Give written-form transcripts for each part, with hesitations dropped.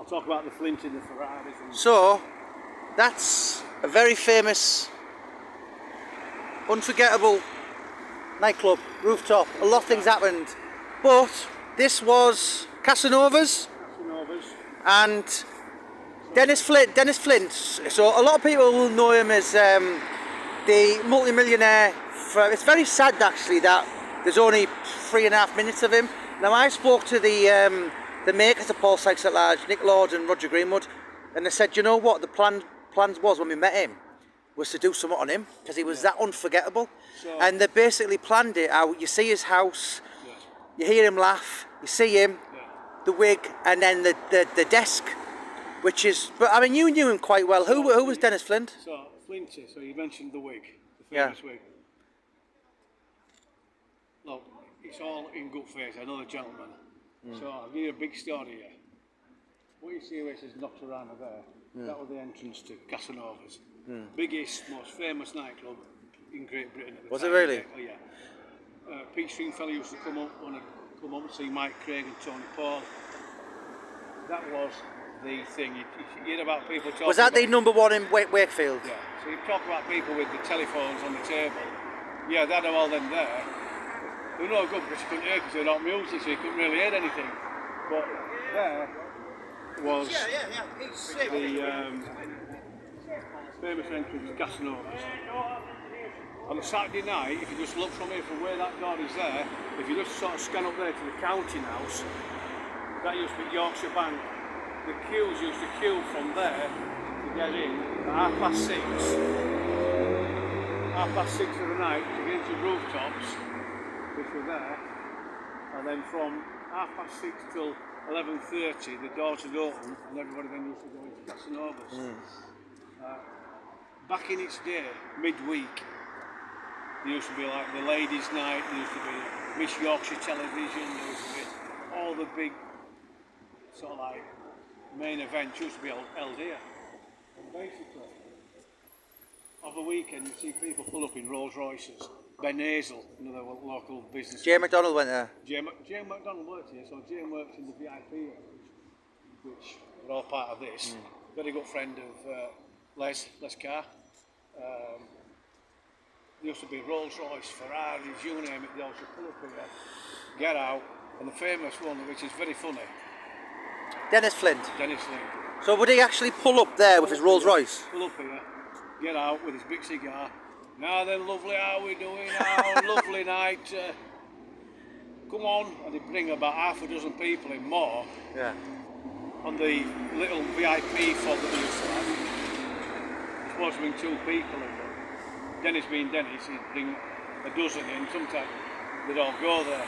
I'll talk about the Flint and the Ferraris. And So, that's a very famous, unforgettable nightclub, rooftop. A lot of things happened. But this was Casanovas and Dennis Flint. So a lot of people will know him as the multi-millionaire. It's very sad actually that there's only 3.5 minutes of him. Now I spoke to the makers of Paul Sykes at Large, Nick Lord and Roger Greenwood, and they said, you know what, the plans was when we met him was to do something on him because he was that unforgettable. So, and they basically planned it out. You see his house, you hear him laugh, you see him, the wig, and then the desk, which is. But I mean, you knew him quite well. Who was Dennis Flint? So Flinty. So you mentioned the wig, the famous wig. Look, it's all in good faith. I know the gentleman. So I'll give you a big story here. What you see where it says Nocturana there, that was the entrance to Casanovas. Biggest, most famous nightclub in Great Britain at the time. Was it really? Oh yeah. Pete Stringfellow used to come up and see Mike Craig and Tony Paul. That was the thing. You hear about people talking. Was that the number one in Wakefield? Yeah. So you talk about people with the telephones on the table. Yeah, they'd have all them there. They're no good because you couldn't hear because they're not music, so you couldn't really hear anything. But there was the famous entrance to Casanovas. On a Saturday night, if you just look from here from where that door is there, if you just sort of scan up there to the counting house, that used to be Yorkshire Bank. The queues used to queue from there to get in at 6:30. 6:30 of the night to get into rooftops, which were there, and then from 6:30 till 11:30 the doors would open and everybody then used to go into Casanovas. Back in its day, midweek, there used to be like the ladies' night, there used to be Miss Yorkshire Television, there used to be all the big sort of like main events used to be held here. And basically, of a weekend you see people pull up in Rolls Royces. Ben Hazel, another local business. Jay McDonald went there. Jay McDonald worked here, so Jay worked in the VIP, which are all part of this. Very good friend of Les Carr. There used to be Rolls Royce, Ferraris, you name it, they used to pull up here, get out, and the famous one, which is very funny. Dennis Flint. Dennis Flint. So would he actually pull up there with his Rolls Royce? Pull up here, get out with his big cigar. Now then, lovely, how are we doing now? Lovely night. Come on. And he'd bring about half a dozen people in more. Yeah. On the little VIP fob that he used to have. Supposed to bring 2 people in. Dennis being Dennis, he'd bring a dozen in. Sometimes they'd all go there.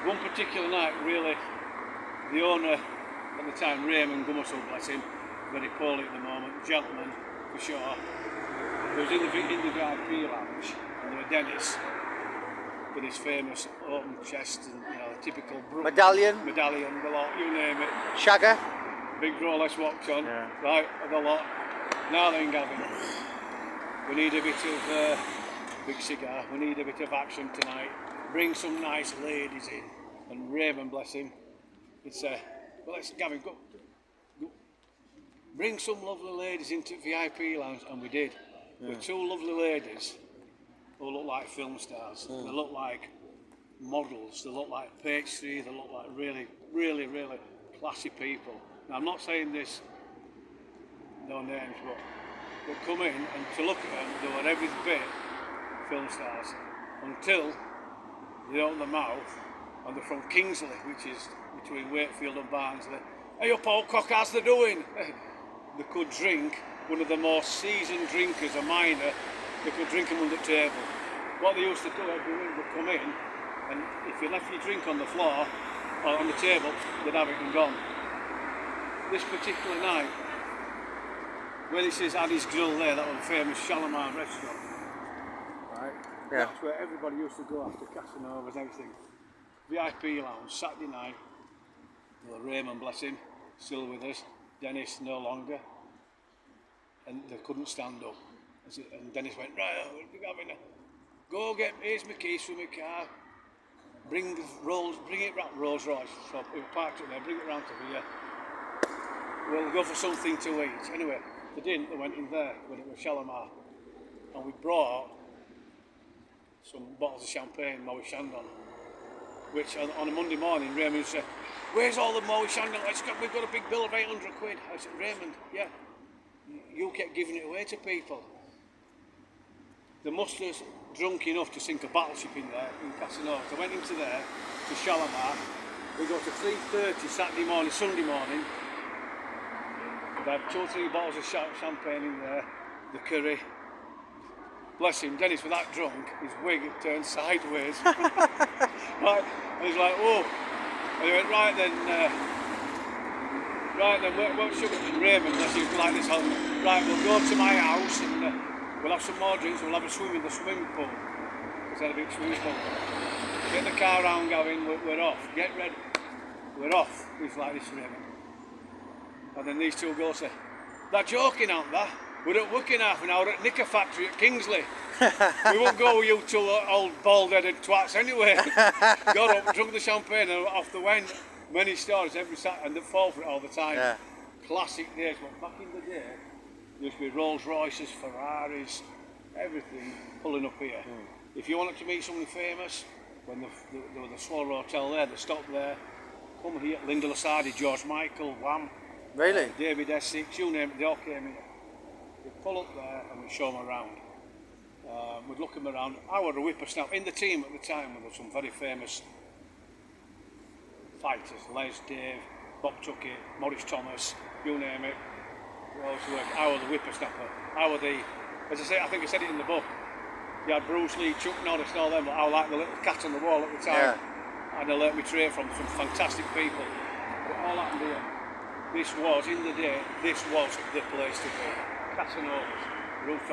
One particular night, really, the owner at the time, Raymond Gummersall, bless him, very poorly at the moment, gentleman for sure. He was in the VIP lounge, and there was Dennis with his famous open chest and the typical medallion, the lot, you name it. Shagger, big Rolex watch on, right, the lot. Now then, Gavin, we need a bit of big cigar. We need a bit of action tonight. Bring some nice ladies in. And Raymond, bless him, he'd say, well, let's, Gavin, go. Bring some lovely ladies into VIP lounge, and we did. With 2 lovely ladies who look like film stars. They look like models. They look like pastry. They look like really, really, really classy people. Now, I'm not saying this, no names, but they come in and to look at them, they were every bit film stars until they open their mouth and they're from Kingsley, which is between Wakefield and Barnsley. Hey up, old cock, how's they doing? They could drink. One of the more seasoned drinkers, a minor, they could drink them under the table. What they used to do every week, they'd come in, and if you left your drink on the floor, or on the table, they'd have it and gone. This particular night, where this is Addie's Grill there, that was a famous Shalimar restaurant, right? Yeah. That's where everybody used to go after Casanovas and everything. VIP lounge, Saturday night, well, Raymond, bless him, still with us, Dennis no longer. And they couldn't stand up. And Dennis went, right, go get, here's my keys for my car. Bring it round Rolls Royce. So we parked it there, bring it round to here. we'll go for something to eat. Anyway, they didn't. They went in there when it was Shalimar, and we brought some bottles of champagne, Moët Chandon, which on a Monday morning, Raymond said, "Where's all the Moët Chandon? We've got a big bill of 800 quid." I said, "Raymond, yeah, you kept giving it away to people." They must have drunk enough to sink a battleship in there, in Casanova. I went into there, to Shalimar. We got to 3:30 Saturday morning, Sunday morning. They had 2 or 3 bottles of champagne in there, the curry. Bless him, Dennis was that drunk, his wig had turned sideways. Right, and he's like, "Oh." And he went, right then, what should we do? Raymond, bless him, like this, right, we'll go to my house and we'll have some more drinks and we'll have a swim in the swimming pool. Because they had a big swimming pool. Get the car round going, we're off. Get ready. We're off. He's like this, Raymond. And then these 2 girls say, "They're joking, aren't they? We're at work in half an hour at Knicker Factory at Kingsley. We won't go with you 2 old bald-headed twats anyway." Got up, drunk the champagne and off they went. Many stories every Saturday, and they fall for it all the time. Yeah. Classic days, but back in the day, there used to be Rolls Royces, Ferraris, everything pulling up here. If you wanted to meet somebody famous, when there was the Swallow Hotel there, they stopped there. Come here, Linda Lasardi, George Michael, Wham, Really? David Essex, you name it, they all came here. We'd pull up there and we'd show them around. We'd look them around. I was a whippersnapper. In the team at the time, there were some very famous fighters, Les, Dave, Bob Tuckett, Maurice Thomas, you name it. I was the whippersnapper. I was the, as I say, I think I said it in the book. You had Bruce Lee, Chuck Norris and all them, but I was like the little cat on the wall at the time. Yeah. And I learnt me trade from some fantastic people. But all happened here. This was, in the day, this was the place to be. Casanova's, rooftop.